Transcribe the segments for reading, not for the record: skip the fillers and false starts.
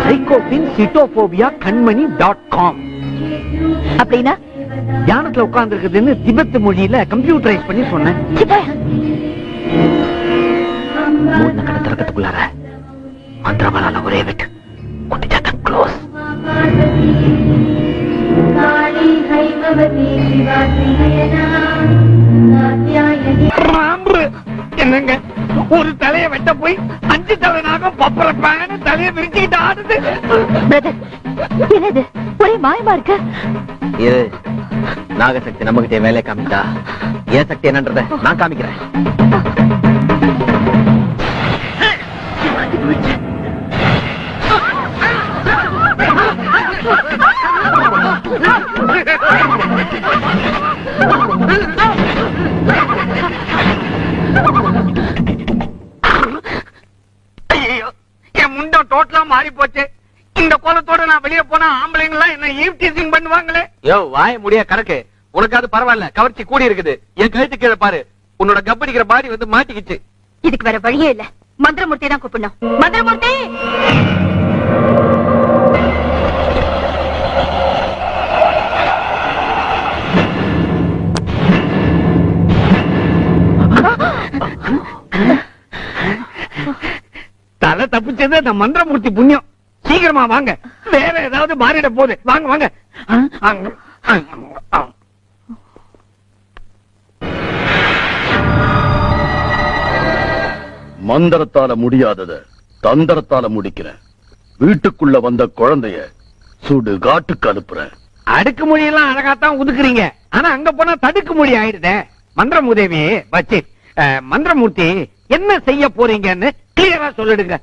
psychophobia.com அப்படின்னா தியானத்துல உட்கார்ந்து இருக்குதுன்னு திபெத் மொழியில கம்ப்யூட்டரைஸ் பண்ணி சொன்னேன். மூணு கடை திறக்கத்துக்குள்ளார மந்திரவாளால ஒரே விட்டு குட்டிச்சாத்த க்ளோஸ். என்னங்க ஒரு தலைய வெட்ட போய் 5 தலை நாகம் பப்பரப்பான தலைய விரிச்சுக்கிட்டு ஆடுது. என்னது ஒரே மாயமா இருக்கு. இது நாகசக்தி நம்மகிட்ட வேலை காமிச்சா ஏன் சக்தி என்னன்றத நான் காமிக்கிறேன். என் முண்டம் டோட்டலா மாறி போச்சு. இந்த கோலத்தோட நான் வெளியே போனா ஆம்பளைங்களா என்ன ஈவ்டீசிங் பண்ணுவாங்களே. யோ வாய முடியா கணக்கு. உனக்கு அது பரவாயில்ல, கவர்ச்சி கூடி இருக்குது. என் கழுத்து கீழே பாரு, உன்னோட கப்படிக்கிற பாடி வந்து மாட்டிக்கிச்சு. இதுக்கு வேற வழியே இல்ல. மந்திரமூர்த்தி தான் கூப்பிடணும். மந்திரமூர்த்தி தலை தப்பிச்சது அந்த மந்திரமூர்த்தி புண்ணியம். சீக்கிரமா வாங்க, வேற ஏதாவது மாறிட போகுது. வாங்க வாங்க. மந்திரத்தால முடியாதத தந்திரத்தால முடிக்கிறேன். வீட்டுக்குள்ள வந்த குழந்தைய சுடு காட்டுக்கு அனுப்புறேன். அடுக்கு மொழியெல்லாம் அழகாத்தான் ஒதுக்குறீங்க, ஆனா அங்க போனா தடுக்கு மொழி ஆயிடுதே. மந்திரமூதேவி வச்சு மந்திரமூர்த்தி என்ன செய்ய போறீங்கன்னு கிளியரா சொல்லிடுங்க.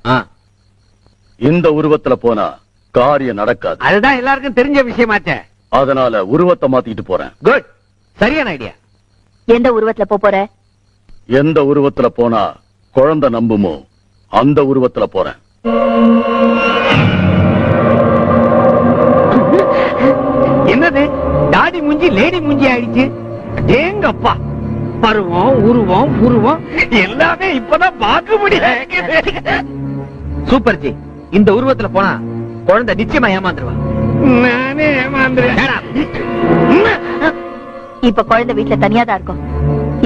இந்த உருவத்துல போனா காரியம் நடக்காது. அதுதான் எல்லாருக்கும் தெரிஞ்ச விஷயமாச்சே. அதனால உருவத்தை மாத்திட்டு போறேன். குட், சரியான ஐடியா. எந்த உருவத்துல போற? எந்த உருவத்துல போனா குழந்தை நம்புமோ அந்த உருவத்துல போறேன். என்னது டாடி மூஞ்சி லேடி மூஞ்சி ஆயிடுச்சு. ஏங்கப்பா, பருவம் உருவம் உருவம் எல்லாமே இப்பதான் பார்க்க முடியாது. சூப்பர் ஜி, இந்த உருவத்துல போனா குழந்தை நிச்சயமா ஏமாந்துருவா. நானே ஏமாந்துறேன். இப்ப குழந்தை வீட்டுல தனியா தான் இருக்கும்.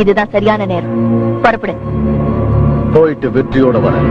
இதுதான் சரியான நேரம். புறப்படு. போயிட்டு வெற்றியோட வரேன்.